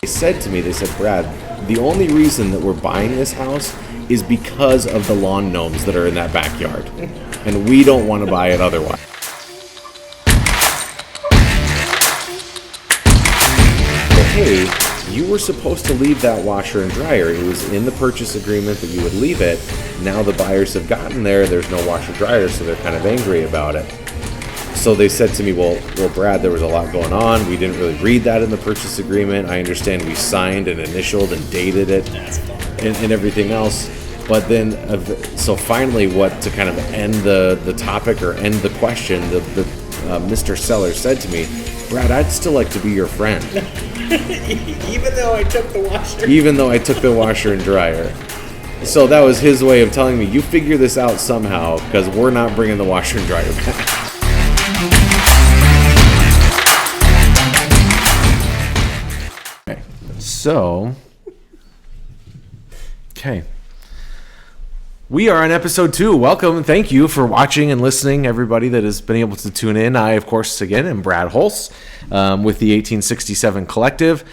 They said to me, Brad, the only reason that we're buying this house is because of the lawn gnomes that are in that backyard. And we don't want to buy it otherwise. But hey, you were supposed to leave that washer and dryer. It was in the purchase agreement that you would leave it. Now the buyers have gotten there. There's no washer dryer, so they're kind of angry about it. So they said to me, well, Brad, there was a lot going on. We didn't really read that in the purchase agreement. I understand we signed and initialed and dated it and everything else. But then, so finally, to kind of end the topic or end the question, Mr. Seller said to me, Brad, I'd still like to be your friend. Even though I took the washer. Even though I took the washer and dryer. So that was his way of telling me, you figure this out somehow, because we're not bringing the washer and dryer back. So, okay. We are on episode 2. Welcome and thank you for watching and listening, everybody that has been able to tune in. I, of course, again, am Brad Holtz with the 1867 Collective.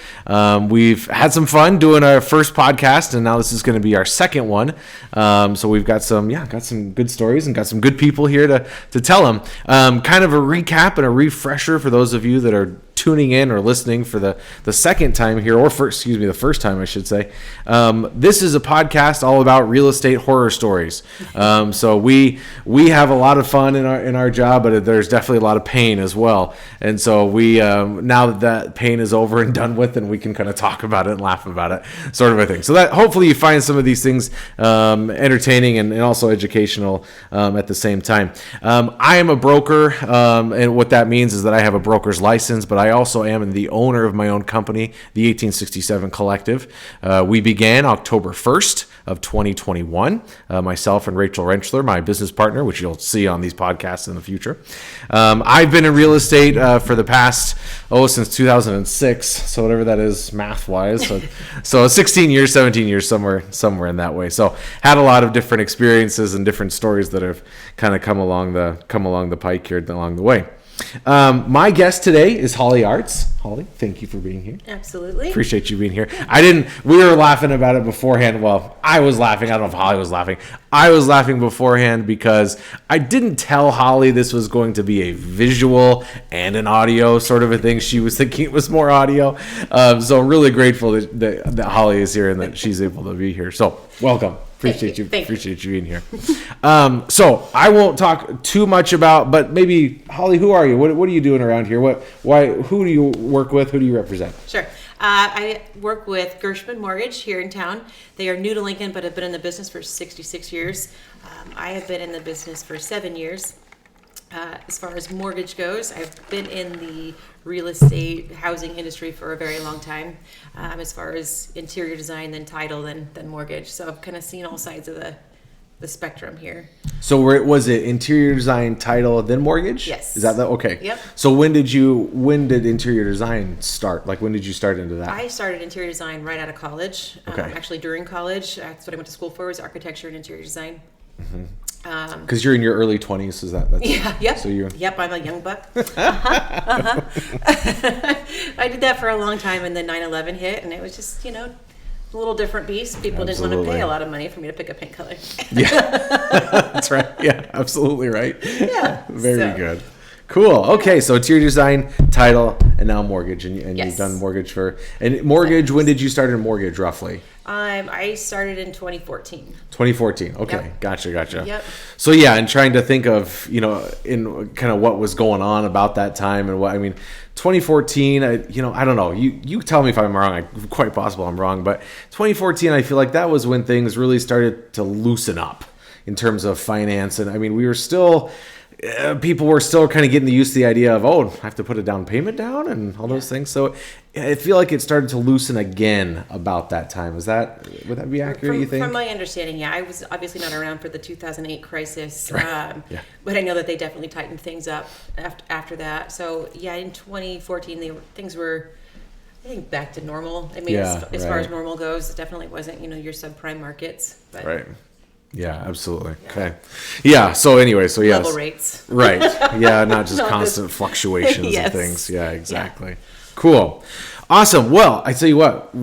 We've had some fun doing our first podcast, and now this is going to be our second one. So we've got some good stories and got some good people here to tell them. Kind of a recap and a refresher for those of you that are tuning in or listening for the second time here, or the first time I should say. This is a podcast all about real estate horror stories. So we have a lot of fun in our job, but there's definitely a lot of pain as well. And so we now that pain is over and done with, and we can kind of talk about it and laugh about it, sort of a thing. So that hopefully you find some of these things entertaining and also educational at the same time. I am a broker, and what that means is that I have a broker's license, but I also am the owner of my own company, the 1867 Collective. We began October 1st of 2021. Myself and Rachel Rentschler, my business partner, which you'll see on these podcasts in the future. I've been in real estate for the past, since 2006. So whatever that is math-wise. So 16 years, 17 years, somewhere in that way. So had a lot of different experiences and different stories that have kind of come along the pike here along the way. My guest today is Holli Artz. Holli, thank you for being here. Absolutely. Appreciate you being here. We were laughing about it beforehand. Well, I was laughing. I don't know if Holli was laughing. I was laughing beforehand because I didn't tell Holli this was going to be a visual and an audio sort of a thing. She was thinking it was more audio. So really grateful that Holli is here and that she's able to be here. So welcome. Appreciate you being here. So I won't talk too much about, but maybe Holli, who are you? What are you doing around here? Who do you work with? Who do you represent? Sure. I work with Gershman Mortgage here in town. They are new to Lincoln, but have been in the business for 66 years. I have been in the business for 7 years. As far as mortgage goes, I've been in the real estate housing industry for a very long time. As far as interior design, then title, then mortgage. So I've kind of seen all sides of the spectrum here. So was it interior design, title, then mortgage? Yes. Is that okay? Yep. So when did interior design start? Like when did you start into that? I started interior design right out of college. Okay. Actually during college, that's what I went to school for, was architecture and interior design. Mm-hmm. Because you're in your early 20s, is that? Yep. So Yep, I'm a young buck. I did that for a long time, and then 9/11 hit, and it was just, a little different beast. People didn't want to pay a lot of money for me to pick a paint color. Yeah, that's right. Yeah, absolutely right. Yeah. Very good. Cool. Okay, so interior design, title, and now mortgage, and yes. You've done mortgage mortgage. When did you start in mortgage, roughly? I started in 2014. 2014. Okay, yep. Gotcha. Yep. So yeah, and trying to think of in kind of what was going on about that time and 2014. I don't know. You tell me if I'm wrong. Quite possible I'm wrong, but 2014, I feel like that was when things really started to loosen up in terms of finance, and we were still. People were still kind of getting used to the idea of, I have to put a down payment down and all those things. So I feel like it started to loosen again about that time. Would that be accurate, you think? From my understanding, yeah. I was obviously not around for the 2008 crisis, right. But I know that they definitely tightened things up after that. So yeah, in 2014, things were, I think, back to normal. As far as normal goes, it definitely wasn't, your subprime markets. But right. Yeah, absolutely. Yeah. Okay. Yeah. So anyway, yes. Level rates. Right. Yeah. Not just constant fluctuations yes. and things. Yeah, exactly. Yeah. Cool. Awesome. Well, I tell you what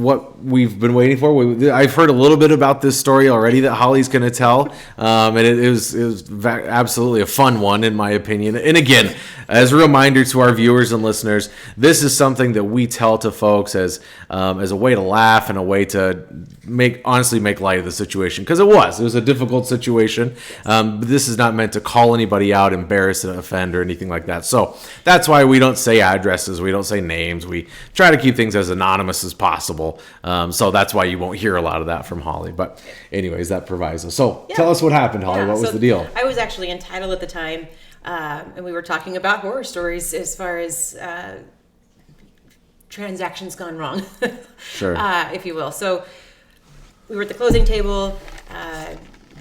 we've been waiting for. I've heard a little bit about this story already that Holli's going to tell, and it was absolutely a fun one in my opinion. And again, as a reminder to our viewers and listeners, this is something that we tell to folks as a way to laugh and a way to make light of the situation, because it was a difficult situation. But this is not meant to call anybody out, embarrass, and offend, or anything like that. So that's why we don't say addresses, we don't say names, we try to keep things as anonymous as possible. So that's why you won't hear a lot of that from Holli. But anyways, that proviso. So tell us what happened, Holli. What was the deal? I was actually in title at the time, and we were talking about horror stories as far as transactions gone wrong, sure, if you will. So we were at the closing table.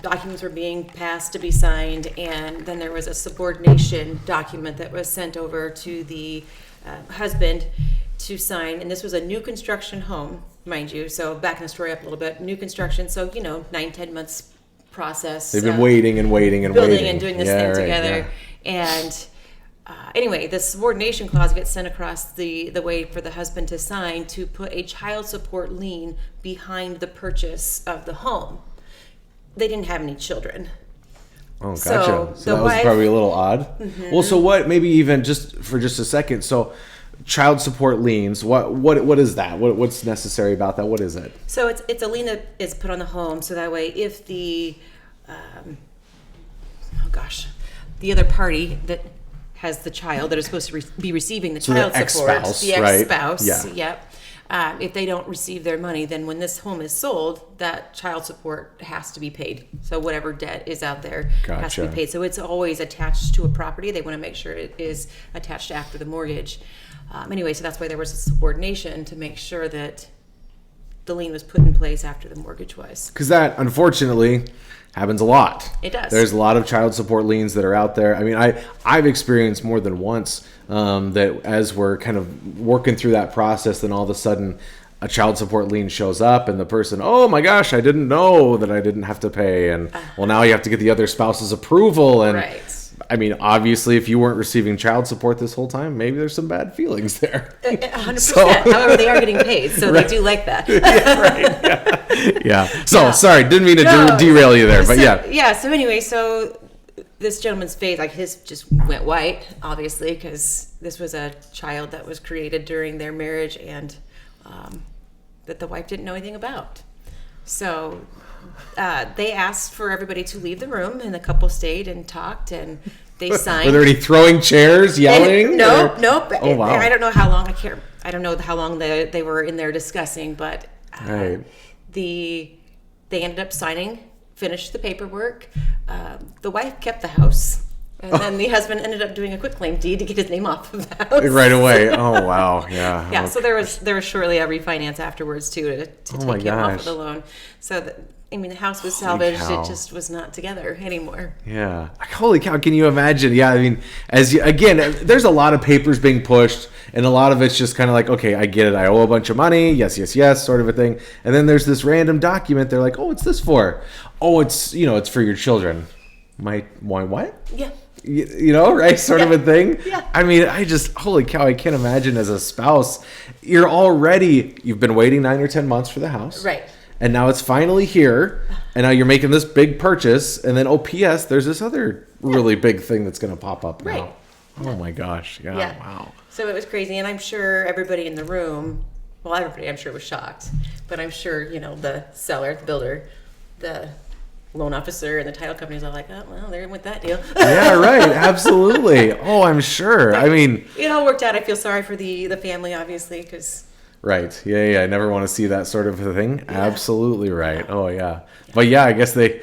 Documents were being passed to be signed, and then there was a subordination document that was sent over to the husband to sign. And this was a new construction home, mind you. So backing the story up a little bit, new construction. So 9-10 months process. They've been waiting and waiting and building waiting and doing this thing together. Yeah. And anyway, the subordination clause gets sent across the way for the husband to sign to put a child support lien behind the purchase of the home. They didn't have any children. Oh, gotcha. So that was probably a little odd. Mm-hmm. Well, so what? Maybe even just a second. So, child support liens. What is that? What's necessary about that? What is it? So it's a lien that is put on the home. So that way, if the the other party that has the child that is supposed to be receiving the child support, the ex-spouse, right? Yep. If they don't receive their money, then when this home is sold, that child support has to be paid. So whatever debt is out there has to be paid. So it's always attached to a property. They want to make sure it is attached after the mortgage. Anyway, so that's why there was a subordination to make sure that the lien was put in place after the mortgage was. Because that, unfortunately, happens a lot. It does. There's a lot of child support liens that are out there. I mean, I've experienced more than once that as we're kind of working through that process, then all of a sudden a child support lien shows up and the person, oh my gosh, I didn't know that I didn't have to pay. And well, now you have to get the other spouse's approval. And right. I mean, obviously, if you weren't receiving child support this whole time, maybe there's some bad feelings there. 100%. However, they are getting paid, so right. They do like that. Yeah, right. Yeah. So, sorry, didn't mean to derail you there, but yeah. Yeah, so anyway, so this gentleman's face, like his just went white, obviously, because this was a child that was created during their marriage and that the wife didn't know anything about. So they asked for everybody to leave the room, and the couple stayed and talked, and they signed. Were there any throwing chairs, yelling? Nope. Oh, wow. I don't know how long. I don't know how long they were in there discussing, but right. They ended up signing, finished the paperwork. The wife kept the house. And then the husband ended up doing a quitclaim deed to get his name off of the house. Right away. Oh, wow. Yeah. Yeah. So there was shortly a refinance afterwards too to take him off of the loan. So the house was salvaged. It just was not together anymore. Yeah. Holy cow! Can you imagine? Yeah. I mean, again, there's a lot of papers being pushed, and a lot of it's just kind of like, okay, I get it. I owe a bunch of money. Yes, sort of a thing. And then there's this random document. They're like, oh, what's this for? Oh, it's it's for your children. Why? What? Yeah. Right? Sort of a thing. Yeah. I mean, holy cow, I can't imagine as a spouse, you've been waiting 9 or 10 months for the house. Right. And now it's finally here. And now you're making this big purchase. And then, P.S., there's this other really big thing that's going to pop up now. Right. Oh my gosh. Yeah. Wow. So it was crazy. And I'm sure everybody in the room, everybody I'm sure was shocked. But I'm sure, the seller, the builder, the loan officer and the title companies are like, oh, well, they're in with that deal. Yeah, right. Absolutely. Oh, I'm sure. I mean, it all worked out. I feel sorry for the family, obviously, because. Right. Yeah. I never want to see that sort of a thing. Yeah. Absolutely right. Oh, yeah. But yeah, I guess did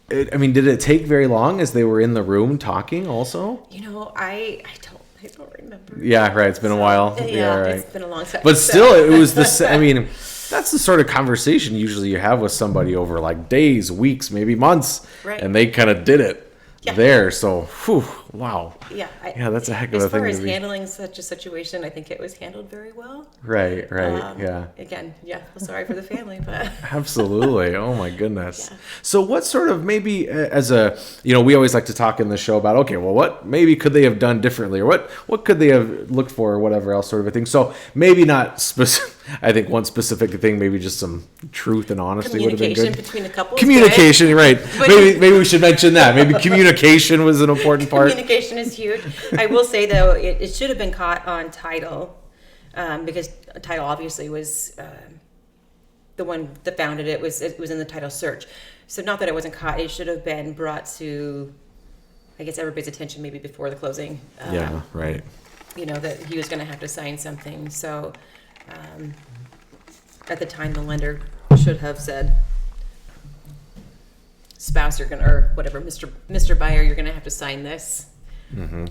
it take very long as they were in the room talking also? I don't remember. Yeah, right. It's been a while. Yeah, right. It's been a long time. But still, it was that's the sort of conversation usually you have with somebody over like days, weeks, maybe months. Right. And they kind of did it there. So, whew, wow. Yeah. That's a heck of a thing. As far as handling such a situation, I think it was handled very well. Right. Yeah. Again, sorry for the family, but. Absolutely. Oh my goodness. Yeah. So what sort of, maybe as a, we always like to talk in the show about, okay, well, what maybe could they have done differently, or what could they have looked for, or whatever else sort of a thing. So maybe not specific. I think one specific thing, maybe just some truth and honesty would have been good. Communication between the couples. Communication, right. Maybe we should mention that. Maybe communication was an important part. Communication is huge. I will say, though, it should have been caught on title, because title obviously was the one that founded it. It was in the title search. So not that it wasn't caught. It should have been brought to, I guess, everybody's attention maybe before the closing. Yeah, right. That he was going to have to sign something. So at the time, the lender should have said, spouse, or whatever, Mr. Buyer, you're going to have to sign this. Mm-hmm.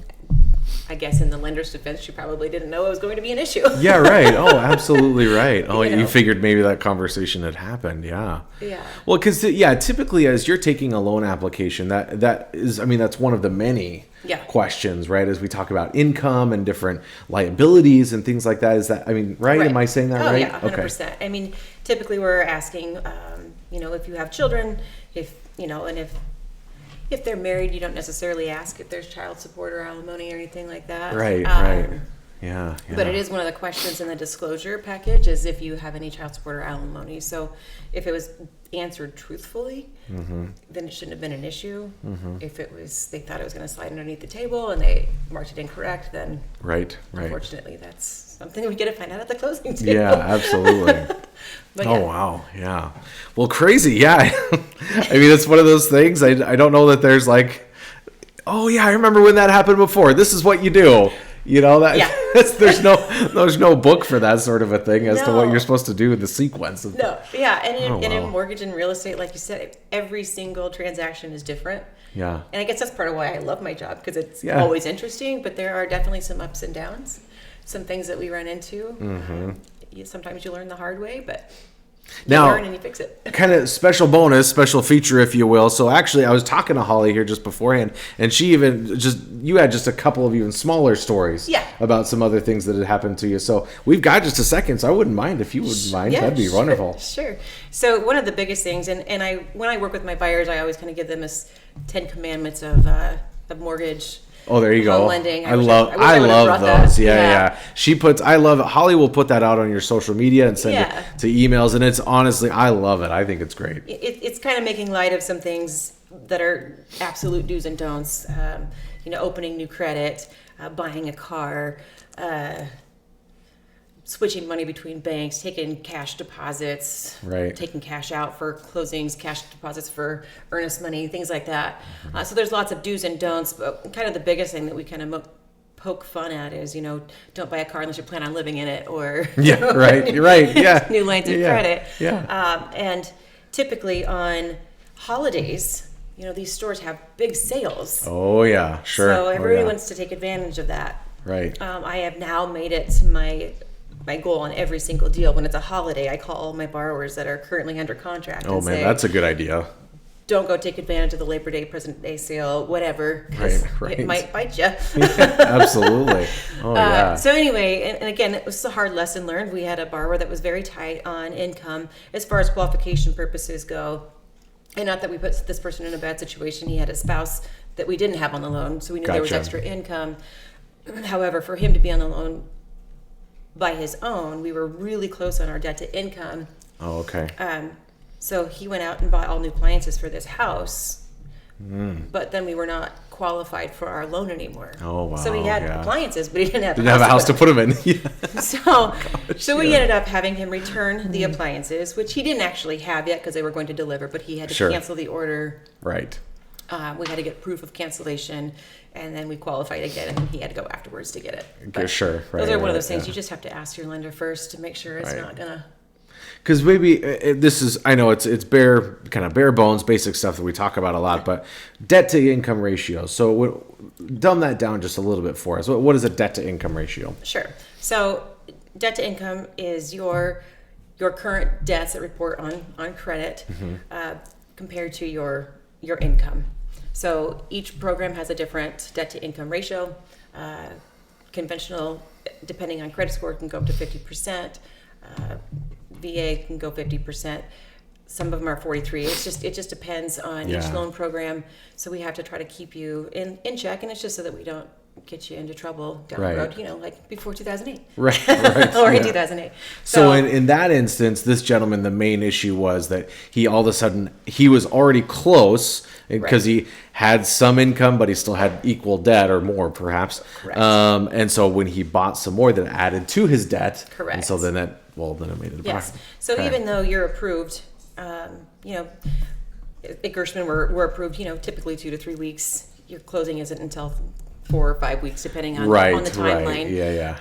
I guess in the lender's defense, she probably didn't know it was going to be an issue. Yeah, right. Oh, absolutely right. Oh, you figured maybe that conversation had happened. Yeah. Yeah. Well, because typically as you're taking a loan application, that is, that's one of the many questions, right? As we talk about income and different liabilities and things like that. Is that, right? Am I saying that right? Yeah, 100%. Okay. Typically we're asking, if you have children, if they're married, you don't necessarily ask if there's child support or alimony or anything like that. Right, right. Yeah. But it is one of the questions in the disclosure package is if you have any child support or alimony. So if it was answered truthfully, then it shouldn't have been an issue. If they thought it was going to slide underneath the table and they marked it incorrect, then unfortunately that's something we get to find out at the closing table. Yeah, absolutely. Wow. Yeah. Well, crazy. Yeah. It's one of those things. I don't know that there's like, oh yeah, I remember when that happened before. This is what you do. There's no book for that sort of a thing as to what you're supposed to do in the sequence. And in mortgage and real estate, like you said, every single transaction is different. Yeah. And I guess that's part of why I love my job, because it's always interesting, but there are definitely some ups and downs, some things that we run into. Sometimes you learn the hard way, but you learn and you fix it. Kind of special feature, if you will. So actually, I was talking to Holly here just beforehand, and she you had just a couple of even smaller stories about some other things that had happened to you. So we've got just a second, so I wouldn't mind if you wouldn't mind. That'd be wonderful. Sure. So one of the biggest things, and when I work with my buyers, I always kind of give them 10 commandments of mortgage. Oh, there you go. Lending. I love those. Yeah. Holly will put that out on your social media and send it to emails, and it's honestly, I love it. I think it's great. It's kind of making light of some things that are absolute do's and don'ts. Opening new credit, buying a car, switching money between banks, taking cash deposits, taking cash out for closings, cash deposits for earnest money, things like that. So there's lots of do's and don'ts, but kind of the biggest thing that we kind of poke fun at is, don't buy a car unless you plan on living in it, or new lines of credit. And typically on holidays, these stores have big sales. Oh yeah, sure. So everybody wants to take advantage of that. Right. I have now made it my goal on every single deal. When it's a holiday, I call all my borrowers that are currently under contract. Oh man, that's a good idea. Don't go take advantage of the Labor Day, President Day sale, whatever, because it might bite you. Absolutely. Oh yeah. So anyway, and again, it was a hard lesson learned. We had a borrower that was very tight on income as far as qualification purposes go. And not that we put this person in a bad situation. He had a spouse that we didn't have on the loan, so we knew there was extra income. However, for him to be on the loan by his own, we were really close on our debt to income. Oh, okay. So he went out and bought all new appliances for this house, but then we were not qualified for our loan anymore. Oh, wow. So he had appliances, but he didn't have a house to put them in. So we ended up having him return the appliances, which he didn't actually have yet because they were going to deliver, but he had to cancel the order. Right. We had to get proof of cancellation, and then we qualified again, and he had to go afterwards to get it. But sure. Those are one of those things you just have to ask your lender first to make sure it's not going to... Because maybe this is, I know it's bare bones, basic stuff that we talk about a lot, but debt to income ratio. So dumb that down just a little bit for us. What is a debt to income ratio? Sure. So debt to income is your current debts that report on credit compared to your income. So each program has a different debt to income ratio. Conventional, depending on credit score, can go up to 50%. VA can go 50%. Some of them are 43. It just depends on each loan program. So we have to try to keep you in check, and it's just so that we don't get you into trouble down the road, like before 2008. Right. Or in 2008. So in that instance, this gentleman, the main issue was that he all of a sudden, he was already close because he had some income, but he still had equal debt or more perhaps. Correct. And so when he bought some more, that added to his debt. Correct. And so then it made it a problem. Yes. So even though you're approved, at Gershman, we're approved, typically 2 to 3 weeks. Your closing isn't until 4 or 5 weeks, depending on the timeline. Right. Yeah.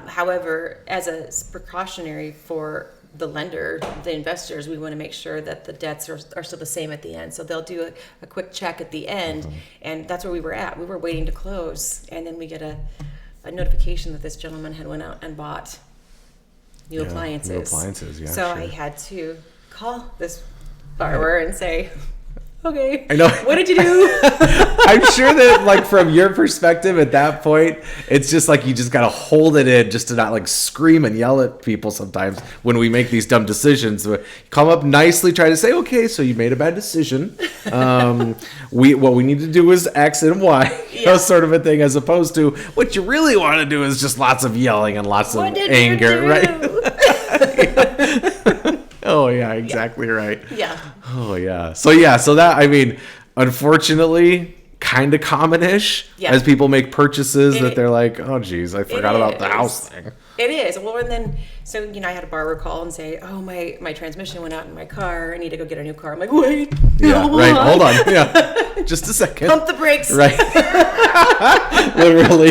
However, as a precautionary for the lender, the investors, we want to make sure that the debts are still the same at the end. So they'll do a quick check at the end, and that's where we were at. We were waiting to close, and then we get a notification that this gentleman had went out and bought new appliances. New appliances, yeah. So I had to call this borrower and say, okay, I know. What did you do? I'm sure that, like, from your perspective at that point, it's just like you just got to hold it in just to not, like, scream and yell at people sometimes when we make these dumb decisions. But come up nicely, try to say, okay, so you made a bad decision. What we need to do is X and Y, sort of a thing, as opposed to what you really want to do is just lots of yelling and lots of anger, right? Oh, yeah, exactly right. Yeah. Oh, yeah. So that, I mean, unfortunately, kind of common-ish as people make purchases that they're like, oh, geez, I forgot about the house thing. It is. Well, and then, so, I had a borrower call and say, oh, my transmission went out in my car. I need to go get a new car. I'm like, wait. Yeah, right. Hold on. Yeah. Just a second. Pump the brakes. Right. Literally.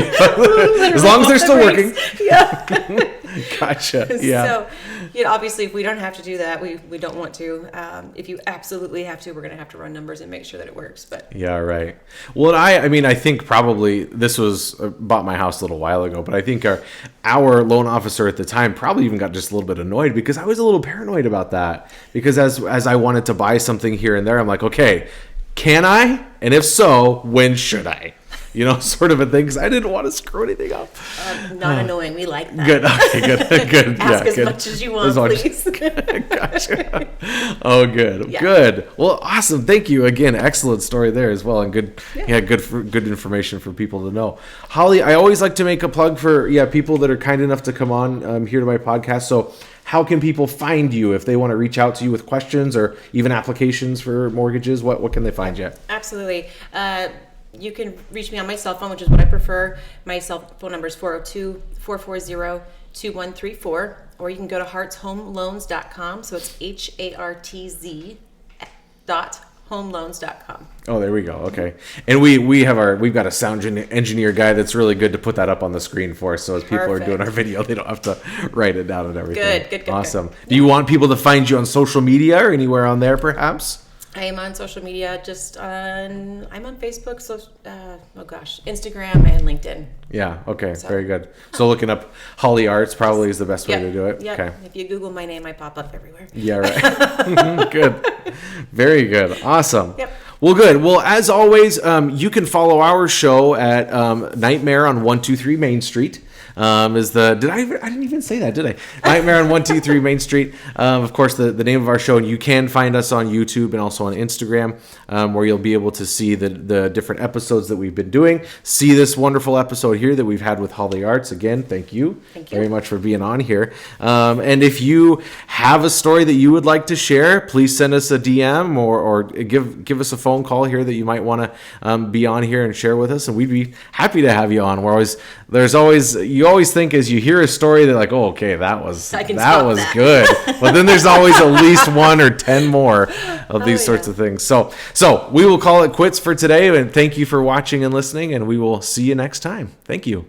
As long as they're still working. Yeah. Gotcha. Yeah. So, obviously, if we don't have to do that, we don't want to. If you absolutely have to, we're going to have to run numbers and make sure that it works. But yeah, right. Well, I think probably this was bought my house a little while ago, but I think our loan officer at the time probably even got just a little bit annoyed because I was a little paranoid about that. Because as I wanted to buy something here and there, I'm like, okay, can I? And if so, when should I? Sort of a thing, because I didn't want to screw anything up. Not annoying. We like that. Good. Okay, good. Ask as much as you want, please. Gotcha. Oh, good. Yeah. Good. Well, awesome. Thank you again. Excellent story there as well, and good. Yeah, good information for people to know. Holly, I always like to make a plug for people that are kind enough to come on here to my podcast. So, how can people find you if they want to reach out to you with questions or even applications for mortgages? What can they find you? Absolutely. You can reach me on my cell phone, which is what I prefer. My cell phone number is 402-440-2134, or you can go to hartzhomeloans.com. So it's HARTZ.homeloans.com. Oh, there we go. Okay. And we've got a sound engineer guy that's really good to put that up on the screen for us. So as people are doing our video, they don't have to write it down and everything. Good. Awesome. Do you want people to find you on social media or anywhere on there perhaps? I am on social media, I'm on Facebook, Instagram and LinkedIn. Yeah, okay, very good. So looking up Holli Artz probably is the best way to do it. Yeah, okay. If you Google my name, I pop up everywhere. Yeah, right. Good. Very good. Awesome. Yep. Well, good. Well, as always, you can follow our show at Nightmare on 123 Main Street. I didn't even say that, did I? Nightmare on 123 Main Street. Of course, the name of our show, and you can find us on YouTube and also on Instagram, where you'll be able to see the different episodes that we've been doing. See this wonderful episode here that we've had with Holli Artz. Again, thank you very much for being on here. And if you have a story that you would like to share, please send us a DM or give us a phone call here that you might want to be on here and share with us, and we'd be happy to have you on. You always think as you hear a story that like, oh, okay, that was good. But then there's always at least 1 or 10 more of these sorts of things. So we will call it quits for today, and thank you for watching and listening, and we will see you next time. Thank you.